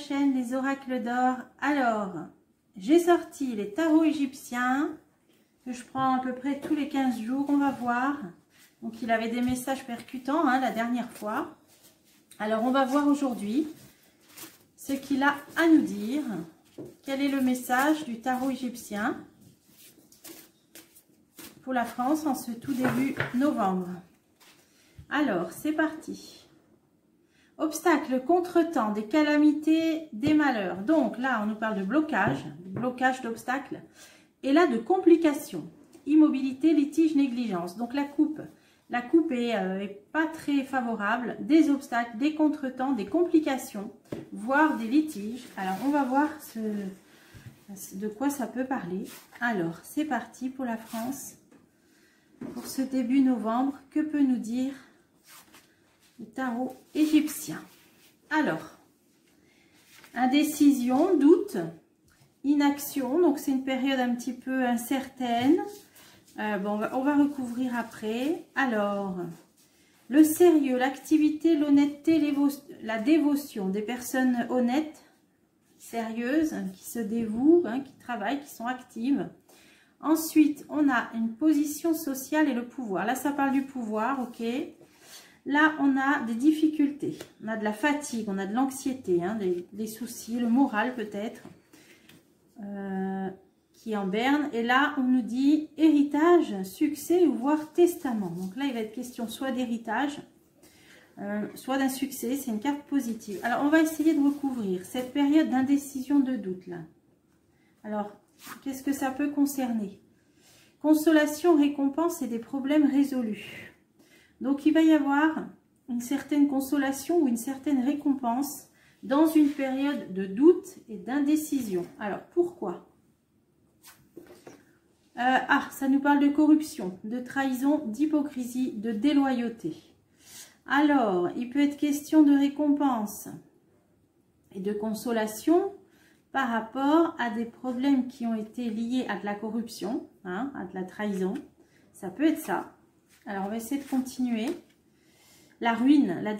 chaîne Les Oracles d'Or. Alors, j'ai sorti les tarots égyptiens que je prends à peu près tous les 15 jours, on va voir. Donc, il avait des messages percutants la dernière fois. Alors, on va voir aujourd'hui ce qu'il a à nous dire. Quel est le message du tarot égyptien pour la France en ce tout début novembre? Alors, c'est parti. Obstacles, contretemps, des calamités, des malheurs. Donc là, on nous parle de blocage d'obstacles. Et là, de complications. Immobilité, litige, négligence. Donc la coupe est pas très favorable. Des obstacles, des contretemps, des complications, voire des litiges. Alors, on va voir de quoi ça peut parler. Alors, c'est parti pour la France. Pour ce début novembre, que peut nous dire le tarot égyptien? Alors, indécision, doute, inaction, donc c'est une période un petit peu incertaine. Bon, on va recouvrir après. Alors, le sérieux, l'activité, l'honnêteté, la dévotion, des personnes honnêtes, sérieuses, qui se dévouent, qui travaillent, qui sont actives. Ensuite, on a une position sociale et le pouvoir. Là, ça parle du pouvoir, ok. Là, on a des difficultés, on a de la fatigue, on a de l'anxiété, des soucis, le moral peut-être, qui est en berne. Et là, on nous dit héritage, succès ou voire testament. Donc là, il va être question soit d'héritage, soit d'un succès. C'est une carte positive. Alors, on va essayer de recouvrir cette période d'indécision, de doute là. Alors, qu'est-ce que ça peut concerner? Consolation, récompense et des problèmes résolus. Donc, il va y avoir une certaine consolation ou une certaine récompense dans une période de doute et d'indécision. Alors, pourquoi? Ça nous parle de corruption, de trahison, d'hypocrisie, de déloyauté. Alors, il peut être question de récompense et de consolation par rapport à des problèmes qui ont été liés à de la corruption, à de la trahison. Ça peut être ça. Alors, on va essayer de continuer. La ruine, la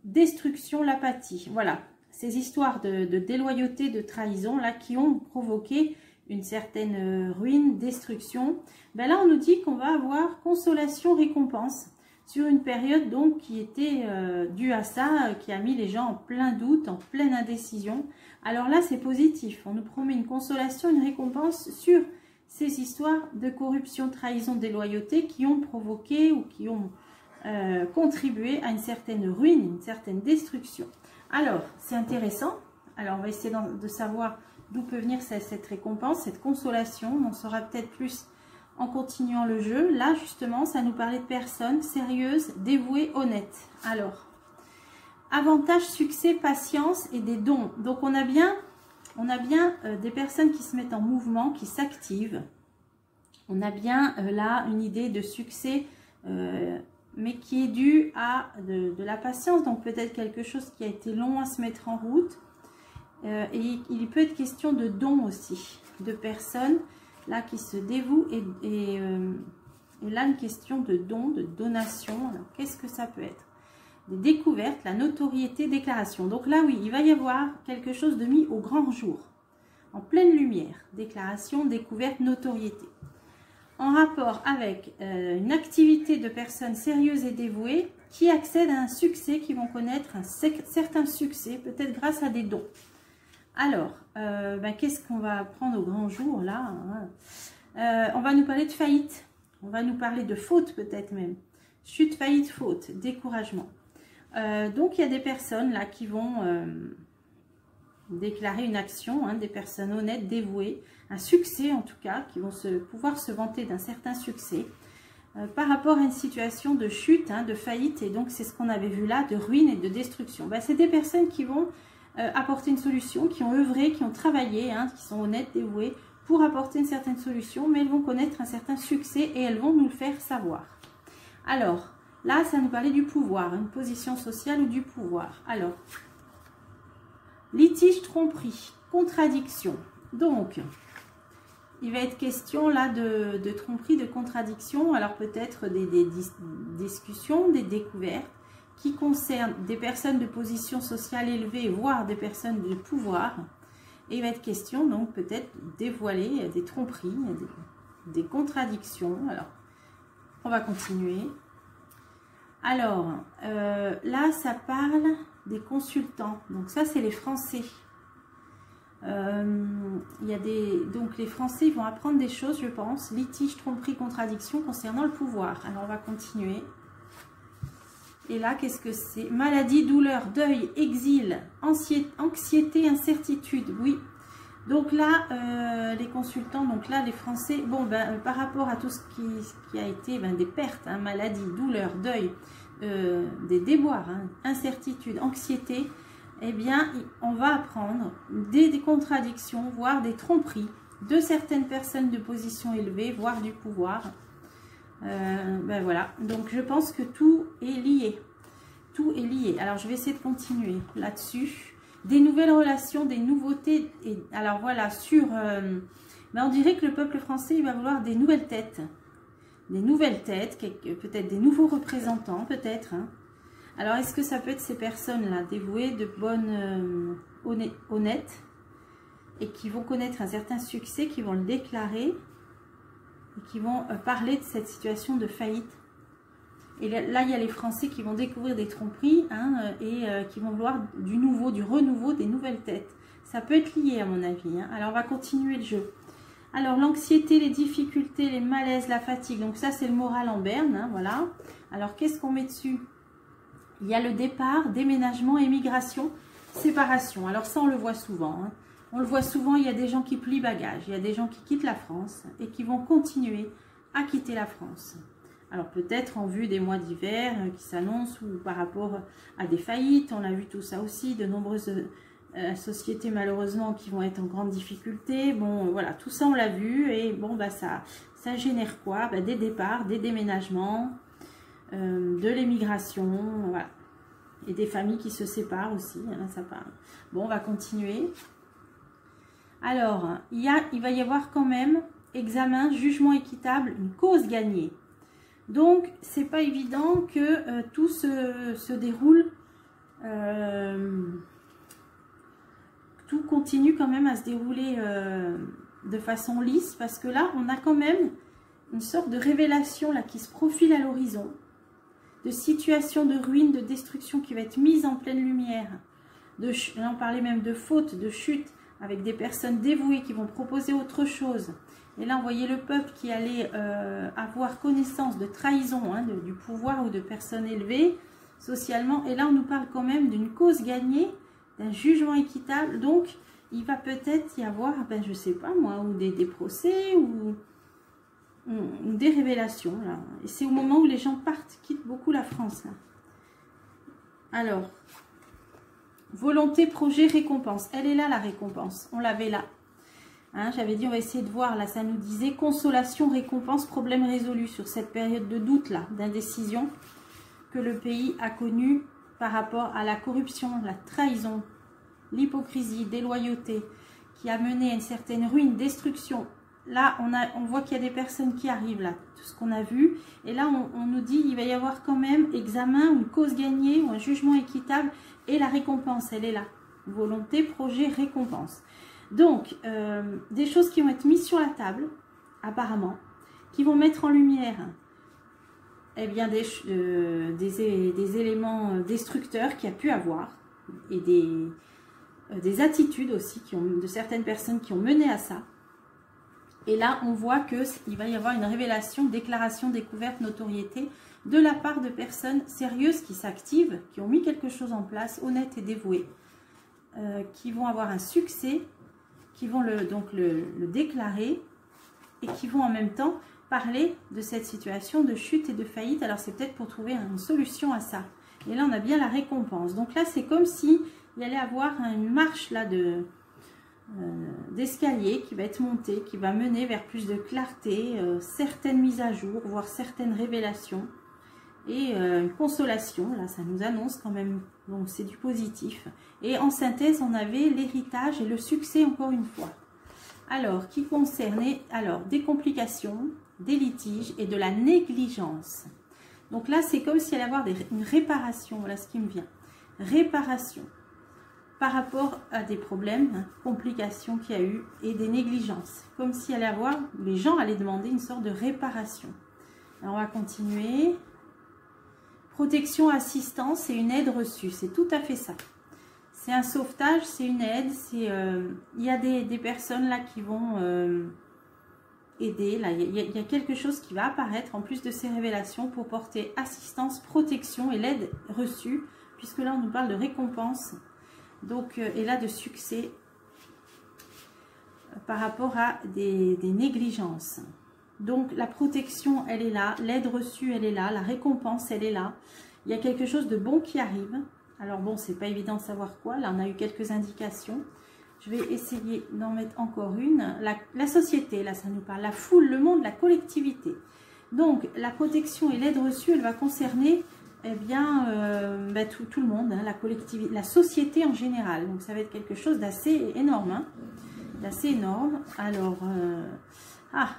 destruction, l'apathie. Voilà, ces histoires de déloyauté, de trahison, là, qui ont provoqué une certaine ruine, destruction. Ben là, on nous dit qu'on va avoir consolation, récompense sur une période donc qui était due à ça, qui a mis les gens en plein doute, en pleine indécision. Alors là, c'est positif. On nous promet une consolation, une récompense sur ces histoires de corruption, trahison, déloyauté qui ont provoqué ou qui ont contribué à une certaine ruine, une certaine destruction. Alors, c'est intéressant. Alors, on va essayer de savoir d'où peut venir cette récompense, cette consolation. On en saura peut-être plus en continuant le jeu. Là, justement, ça nous parlait de personnes sérieuses, dévouées, honnêtes. Alors, avantage, succès, patience et des dons. Donc, on a bien des personnes qui se mettent en mouvement, qui s'activent. On a bien là une idée de succès, mais qui est due à de la patience. Donc, peut-être quelque chose qui a été long à se mettre en route. Et il peut être question de dons aussi, de personnes là qui se dévouent et là une question de dons, de donation. Alors qu'est-ce que ça peut être? Des découvertes, la notoriété, déclaration. Donc là oui, il va y avoir quelque chose de mis au grand jour, en pleine lumière. Déclaration, découverte, notoriété. En rapport avec une activité de personnes sérieuses et dévouées qui accèdent à un succès, qui vont connaître un certain succès, peut-être grâce à des dons. Alors, qu'est-ce qu'on va prendre au grand jour là? On va nous parler de faillite, on va nous parler de faute peut-être même. Chute, faillite, faute, découragement. Donc, il y a des personnes là qui vont déclarer une action, des personnes honnêtes, dévouées, un succès en tout cas, qui vont pouvoir se vanter d'un certain succès par rapport à une situation de chute, de faillite. Et donc, c'est ce qu'on avait vu là, de ruine et de destruction. C'est des personnes qui vont apporter une solution, qui ont œuvré, qui ont travaillé, qui sont honnêtes, dévouées, pour apporter une certaine solution, mais elles vont connaître un certain succès et elles vont nous le faire savoir. Alors, là, ça nous parlait du pouvoir, une position sociale ou du pouvoir. Alors, litige, tromperie, contradiction. Donc, il va être question là de tromperie, de contradiction. Alors, peut-être des discussions, des découvertes qui concerne des personnes de position sociale élevée, voire des personnes de pouvoir. Et il va être question donc peut-être dévoiler des tromperies, des contradictions. Alors, on va continuer. Alors, là, ça parle des consultants. Donc ça, c'est les Français. Il y a donc les Français ils vont apprendre des choses, je pense. Litige, tromperie, contradiction concernant le pouvoir. Alors, on va continuer. Et là, qu'est-ce que c'est? Maladie, douleur, deuil, exil, anxiété, incertitude. Oui. Donc là, les consultants, donc là, les Français, bon, ben, par rapport à tout ce qui a été des pertes, hein, maladie, douleur, deuil, des déboires, hein, incertitude, anxiété, eh bien, on va apprendre des contradictions, voire des tromperies de certaines personnes de position élevée, voire du pouvoir. Ben voilà, donc je pense que tout est lié. Tout est lié. Alors, je vais essayer de continuer là-dessus. Des nouvelles relations, des nouveautés. Et alors, voilà, ben on dirait que le peuple français, il va vouloir des nouvelles têtes. Des nouvelles têtes, peut-être des nouveaux représentants, peut-être. Hein. Alors, est-ce que ça peut être ces personnes-là, dévouées, de bonnes, honnêtes, et qui vont connaître un certain succès, qui vont le déclarer, et qui vont parler de cette situation de faillite. Et là, il y a les Français qui vont découvrir des tromperies, hein, et qui vont vouloir du nouveau, du renouveau, des nouvelles têtes. Ça peut être lié à mon avis. Hein. Alors, on va continuer le jeu. Alors, l'anxiété, les difficultés, les malaises, la fatigue. Donc ça, c'est le moral en berne. Hein, voilà. Alors, qu'est-ce qu'on met dessus? Il y a le départ, déménagement, émigration, séparation. Alors ça, on le voit souvent. Hein. On le voit souvent, il y a des gens qui plient bagages, il y a des gens qui quittent la France et qui vont continuer à quitter la France. Alors peut-être en vue des mois d'hiver qui s'annoncent ou par rapport à des faillites, on a vu tout ça aussi, de nombreuses sociétés malheureusement qui vont être en grande difficulté. Bon voilà, tout ça on l'a vu et bon bah ça génère quoi? Bah, des départs, des déménagements, de l'émigration, voilà. Et des familles qui se séparent aussi, hein, ça parle. Bon, on va continuer. Alors, il va y avoir quand même examen, jugement équitable, une cause gagnée. Donc, c'est pas évident que tout se déroule, tout continue quand même à se dérouler de façon lisse, parce que là, on a quand même une sorte de révélation là qui se profile à l'horizon, de situation de ruine, de destruction qui va être mise en pleine lumière. Là, on parlait même de faute, de chute, avec des personnes dévouées qui vont proposer autre chose. Et là, on voyait le peuple qui allait avoir connaissance de trahison, hein, du pouvoir ou de personnes élevées socialement. Et là, on nous parle quand même d'une cause gagnée, d'un jugement équitable. Donc, il va peut-être y avoir, ben, je ne sais pas moi, ou des procès ou des révélations. Là. Et c'est au moment où les gens partent, quittent beaucoup la France. Là. Alors... volonté, projet, récompense. Elle est là, la récompense. On l'avait là. Hein, j'avais dit, on va essayer de voir. Là, ça nous disait consolation, récompense, problème résolu sur cette période de doute, là, d'indécision que le pays a connue par rapport à la corruption, la trahison, l'hypocrisie, déloyauté, qui a mené à une certaine ruine, destruction. Là, on voit qu'il y a des personnes qui arrivent, là, tout ce qu'on a vu. Et là, on nous dit, il va y avoir quand même examen, une cause gagnée ou un jugement équitable. Et la récompense, elle est là. Volonté, projet, récompense. Donc, des choses qui vont être mises sur la table, apparemment, qui vont mettre en lumière eh bien, des éléments destructeurs qu'il y a pu avoir. Et des attitudes aussi de certaines personnes qui ont mené à ça. Et là, on voit qu'il va y avoir une révélation, déclaration, découverte, notoriété de la part de personnes sérieuses qui s'activent, qui ont mis quelque chose en place, honnêtes et dévouées, qui vont avoir un succès, qui vont donc le déclarer et qui vont en même temps parler de cette situation de chute et de faillite. Alors, c'est peut-être pour trouver une solution à ça. Et là, on a bien la récompense. Donc là, c'est comme s'il y allait avoir une marche là d'escalier qui va être montée, qui va mener vers plus de clarté, certaines mises à jour, voire certaines révélations et une consolation. Là, ça nous annonce quand même, donc c'est du positif. Et en synthèse, on avait l'héritage et le succès encore une fois. Alors, qui concernait des complications, des litiges et de la négligence. Donc là, c'est comme s'il allait y avoir une réparation. Voilà ce qui me vient. Réparation par rapport à des problèmes, hein, complications qu'il y a eu et des négligences. Comme s'il allait y avoir, les gens allaient demander une sorte de réparation. Alors, on va continuer. Protection, assistance et une aide reçue. C'est tout à fait ça. C'est un sauvetage, c'est une aide. Il y a des personnes là qui vont aider. Là, il y a quelque chose qui va apparaître en plus de ces révélations pour porter assistance, protection et l'aide reçue. Puisque là, on nous parle de récompense. Donc, et là, de succès par rapport à des négligences. Donc, la protection, elle est là. L'aide reçue, elle est là. La récompense, elle est là. Il y a quelque chose de bon qui arrive. Alors, bon, c'est pas évident de savoir quoi. Là, on a eu quelques indications. Je vais essayer d'en mettre encore une. La société, là, ça nous parle. La foule, le monde, la collectivité. Donc, la protection et l'aide reçue, elle va concerner... eh bien, tout le monde, hein, la collectivité, la société en général. Donc, ça va être quelque chose d'assez énorme. Hein, d'assez énorme. Alors,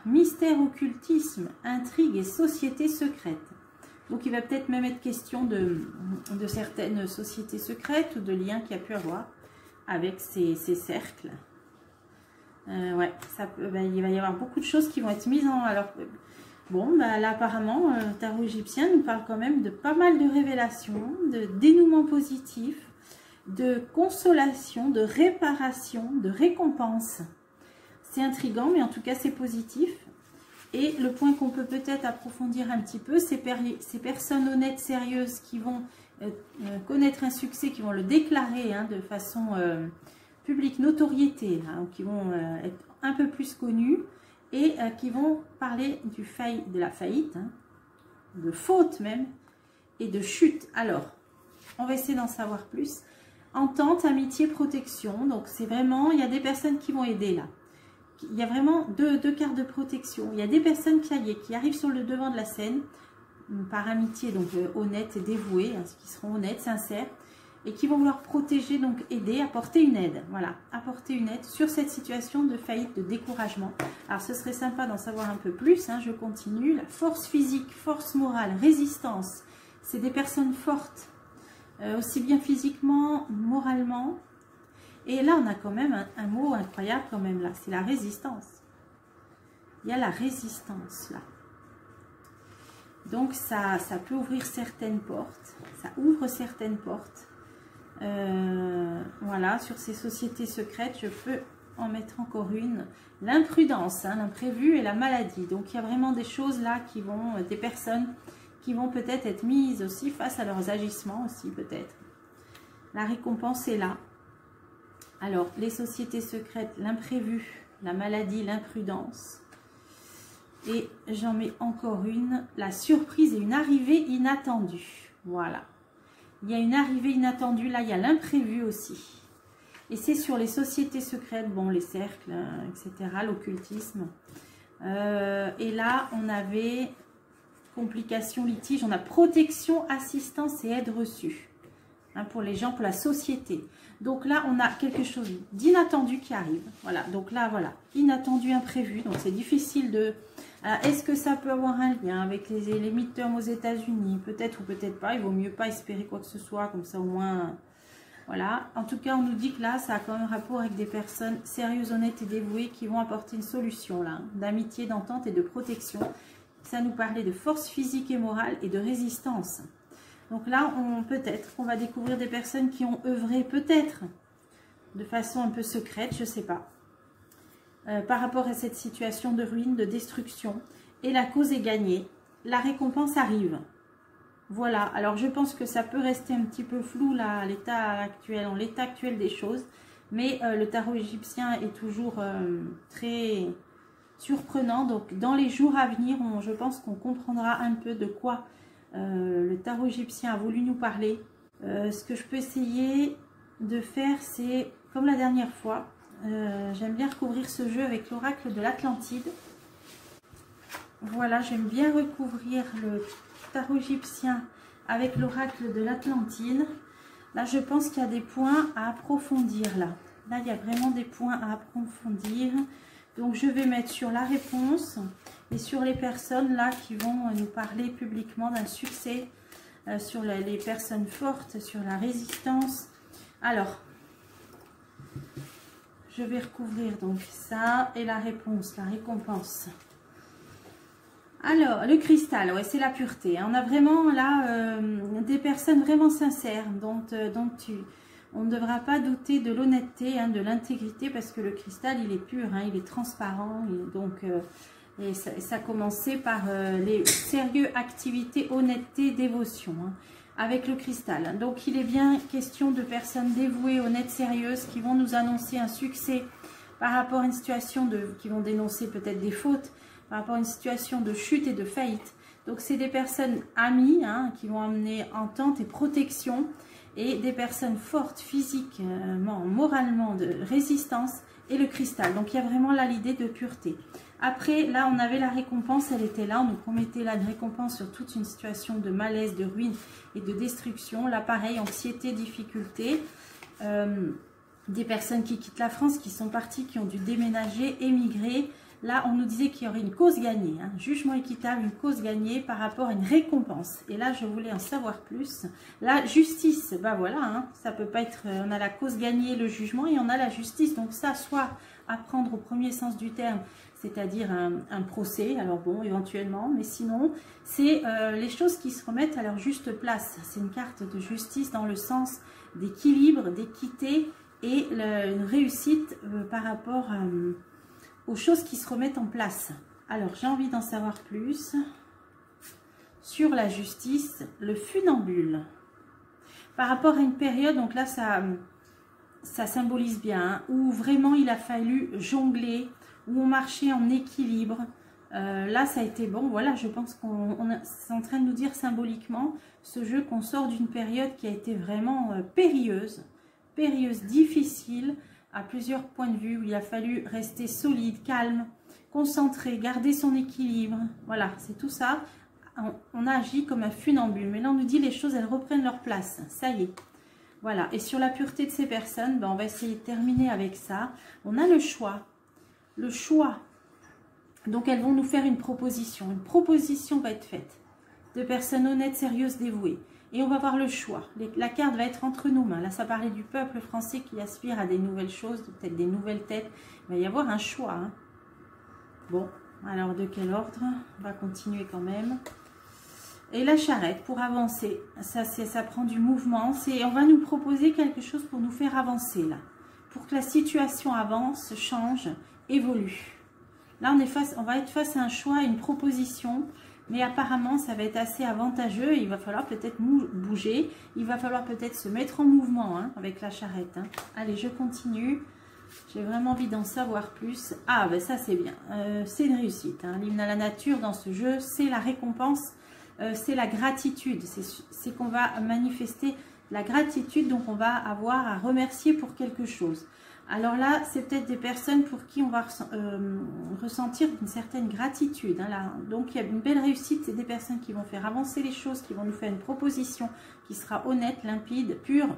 mystère, occultisme, intrigue et société secrète. Donc, il va peut-être même être question de certaines sociétés secrètes ou de liens qu'il y a pu avoir avec ces cercles. Ouais, il va y avoir beaucoup de choses qui vont être mises en... Alors, bon, là apparemment, le tarot égyptien nous parle quand même de pas mal de révélations, de dénouements positifs, de consolation, de réparation, de récompense. C'est intriguant, mais en tout cas c'est positif. Et le point qu'on peut peut-être approfondir un petit peu, ces personnes honnêtes, sérieuses, qui vont connaître un succès, qui vont le déclarer hein, de façon publique, notoriété, hein, qui vont être un peu plus connues, et qui vont parler de la faillite, hein, de faute même, et de chute. Alors, on va essayer d'en savoir plus. Entente, amitié, protection. Donc, c'est vraiment, il y a des personnes qui vont aider là. Il y a vraiment deux cartes de protection. Il y a des personnes qui arrivent sur le devant de la scène, par amitié, donc honnêtes et dévouées, hein, qui seront honnêtes, sincères, et qui vont vouloir protéger, donc aider, apporter une aide. Voilà, apporter une aide sur cette situation de faillite, de découragement. Alors, ce serait sympa d'en savoir un peu plus. Hein, je continue. La force physique, force morale, résistance. C'est des personnes fortes, aussi bien physiquement, moralement. Et là, on a quand même un mot incroyable quand même là. C'est la résistance. Il y a la résistance là. Donc, ça peut ouvrir certaines portes. Ça ouvre certaines portes. Voilà, sur ces sociétés secrètes, je peux en mettre encore une. L'imprudence, hein, l'imprévu et la maladie. Donc, il y a vraiment des choses là qui vont, des personnes qui vont peut-être être mises aussi face à leurs agissements aussi peut-être. La récompense est là. Alors, les sociétés secrètes, l'imprévu, la maladie, l'imprudence. Et j'en mets encore une, la surprise et une arrivée inattendue. Voilà. Il y a une arrivée inattendue, là il y a l'imprévu aussi. Et c'est sur les sociétés secrètes, bon les cercles, etc., l'occultisme. Et là on avait complications, litiges, on a protection, assistance et aide reçue. Hein, pour les gens, pour la société. Donc là on a quelque chose d'inattendu qui arrive. Voilà, donc là voilà, inattendu, imprévu, donc c'est difficile de... Est-ce que ça peut avoir un lien avec les midterms aux États-Unis? Peut-être ou peut-être pas. Il vaut mieux pas espérer quoi que ce soit, comme ça au moins. Voilà. En tout cas, on nous dit que là, ça a quand même rapport avec des personnes sérieuses, honnêtes et dévouées qui vont apporter une solution là, d'amitié, d'entente et de protection. Ça nous parlait de force physique et morale et de résistance. Donc là, peut-être qu'on va découvrir des personnes qui ont œuvré peut-être de façon un peu secrète, je sais pas. Par rapport à cette situation de ruine, de destruction. Et la cause est gagnée. La récompense arrive. Voilà. Alors, je pense que ça peut rester un petit peu flou là, à l'état actuel des choses. Mais le tarot égyptien est toujours très surprenant. Donc, dans les jours à venir, je pense qu'on comprendra un peu de quoi le tarot égyptien a voulu nous parler. Ce que je peux essayer de faire, c'est, comme la dernière fois, j'aime bien recouvrir ce jeu avec l'oracle de l'Atlantide. Voilà, j'aime bien recouvrir le tarot égyptien avec l'oracle de l'Atlantide. Là, je pense qu'il y a des points à approfondir. Là, il y a vraiment des points à approfondir. Donc, je vais mettre sur la réponse et sur les personnes là qui vont nous parler publiquement d'un succès, sur les personnes fortes, sur la résistance. Alors, je vais recouvrir donc ça et la réponse, la récompense. Alors, le cristal, ouais, c'est la pureté. On a vraiment là des personnes vraiment sincères dont on ne devra pas douter de l'honnêteté, hein, de l'intégrité, parce que le cristal, il est pur, hein, il est transparent. Et ça a commencé par les sérieuses activités, honnêteté, dévotion, hein, avec le cristal. Donc, il est bien question de personnes dévouées, honnêtes, sérieuses, qui vont nous annoncer un succès par rapport à une situation qui vont dénoncer peut-être des fautes, par rapport à une situation de chute et de faillite. Donc, c'est des personnes amies, hein, qui vont amener entente et protection, et des personnes fortes physiquement, moralement, de résistance, et le cristal. Donc, il y a vraiment là l'idée de pureté. Après, là, on avait la récompense, elle était là. On nous promettait là une récompense sur toute une situation de malaise, de ruine et de destruction. Là, pareil, anxiété, difficulté. Des personnes qui quittent la France, qui sont parties, qui ont dû déménager, émigrer. Là, on nous disait qu'il y aurait une cause gagnée, hein, jugement équitable, une cause gagnée par rapport à une récompense. Et là, je voulais en savoir plus. La justice, ben voilà, hein, ça peut pas être... On a la cause gagnée, le jugement, et on a la justice. Donc ça, soit à prendre au premier sens du terme, c'est-à-dire un procès, alors bon, éventuellement, mais sinon, c'est les choses qui se remettent à leur juste place. C'est une carte de justice dans le sens d'équilibre, d'équité et une réussite par rapport aux choses qui se remettent en place. Alors, j'ai envie d'en savoir plus sur la justice, le funambule. Par rapport à une période, donc là, ça symbolise bien, hein, où vraiment il a fallu jongler, où on marchait en équilibre. Là, ça a été bon. Voilà, je pense c'est en train de nous dire symboliquement ce jeu qu'on sort d'une période qui a été vraiment périlleuse, difficile, à plusieurs points de vue, où il a fallu rester solide, calme, concentré, garder son équilibre. Voilà, c'est tout ça. On a agi comme un funambule. Mais là, on nous dit les choses, elles reprennent leur place. Ça y est. Voilà. Et sur la pureté de ces personnes, ben, on va essayer de terminer avec ça. On a le choix. Le choix. Donc, elles vont nous faire une proposition. Une proposition va être faite de personnes honnêtes, sérieuses, dévouées. Et on va voir le choix. La carte va être entre nos mains. Là, ça parlait du peuple français qui aspire à des nouvelles choses, peut-être des nouvelles têtes. Il va y avoir un choix. Hein. Bon, alors de quel ordre? On va continuer quand même. Et la charrette, pour avancer. Ça prend du mouvement. On va nous proposer quelque chose pour nous faire avancer, là. Pour que la situation avance, change, évolue. Là, on va être face à un choix, une proposition. Mais apparemment, ça va être assez avantageux. Il va falloir peut-être bouger. Il va falloir peut-être se mettre en mouvement, hein, avec la charrette. Hein. Allez, je continue. J'ai vraiment envie d'en savoir plus. Ah, ben ça, c'est bien. C'est une réussite. Hein. L'hymne à la nature dans ce jeu, c'est la récompense. C'est la gratitude. C'est qu'on va manifester la gratitude. Donc, on va avoir à remercier pour quelque chose. Alors là, c'est peut-être des personnes pour qui on va ressentir une certaine gratitude. Hein, là. Donc, il y a une belle réussite. C'est des personnes qui vont faire avancer les choses, qui vont nous faire une proposition qui sera honnête, limpide, pure.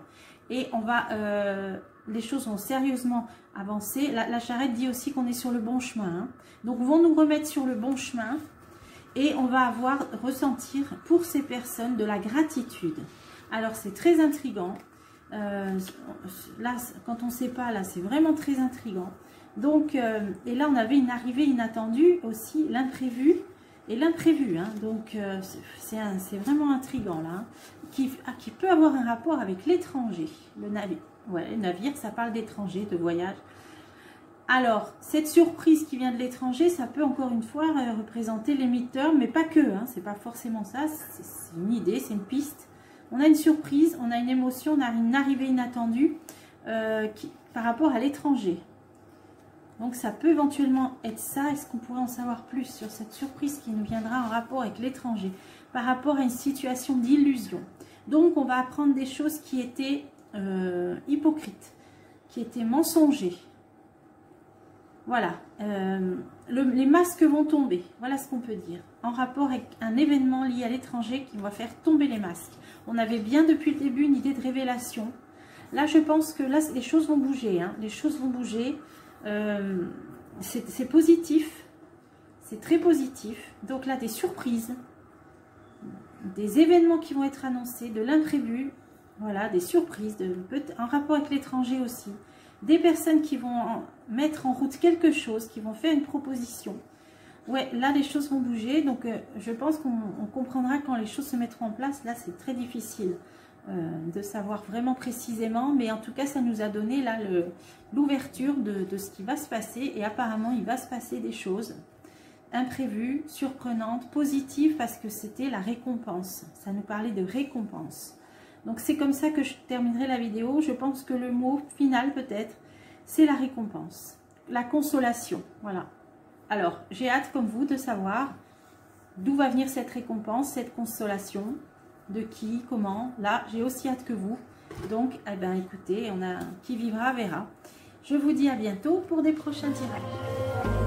Et on va, les choses vont sérieusement avancer. La charrette dit aussi qu'on est sur le bon chemin. Hein. Donc, vont nous remettre sur le bon chemin. Et on va ressentir pour ces personnes de la gratitude. Alors, c'est très intriguant. Là, quand on ne sait pas, là, c'est vraiment très intriguant. Donc, et là, on avait une arrivée inattendue aussi, l'imprévu et l'imprévu. Hein. Donc, c'est vraiment intriguant, là. Hein, qui peut avoir un rapport avec l'étranger. Le navire, ouais, le navire, ça parle d'étranger, de voyage. Alors, cette surprise qui vient de l'étranger, ça peut encore une fois représenter les mid-term, mais pas que. Hein, c'est pas forcément ça, c'est une idée, c'est une piste. On a une surprise, on a une émotion, on a une arrivée inattendue par rapport à l'étranger. Donc ça peut éventuellement être ça. Est-ce qu'on pourrait en savoir plus sur cette surprise qui nous viendra en rapport avec l'étranger, par rapport à une situation d'illusion? Donc on va apprendre des choses qui étaient hypocrites, qui étaient mensongers. Voilà, les masques vont tomber, voilà ce qu'on peut dire, en rapport avec un événement lié à l'étranger qui va faire tomber les masques. On avait bien depuis le début une idée de révélation. Là, je pense que là, les choses vont bouger, hein. Les choses vont bouger, c'est positif, c'est très positif. Donc là, des surprises, des événements qui vont être annoncés, de l'imprévu, voilà, des surprises, en rapport avec l'étranger aussi. Des personnes qui vont mettre en route quelque chose, qui vont faire une proposition. Ouais, là, les choses vont bouger. Donc, je pense qu'on comprendra quand les choses se mettront en place. Là, c'est très difficile de savoir vraiment précisément. Mais en tout cas, ça nous a donné là l'ouverture de ce qui va se passer. Et apparemment, il va se passer des choses imprévues, surprenantes, positives, parce que c'était la récompense. Ça nous parlait de récompense. Donc, c'est comme ça que je terminerai la vidéo. Je pense que le mot final, peut-être, c'est la récompense. La consolation, voilà. Alors, j'ai hâte, comme vous, de savoir d'où va venir cette récompense, cette consolation, de qui, comment. Là, j'ai aussi hâte que vous. Donc, eh bien, écoutez, qui vivra verra. Je vous dis à bientôt pour des prochains tirages.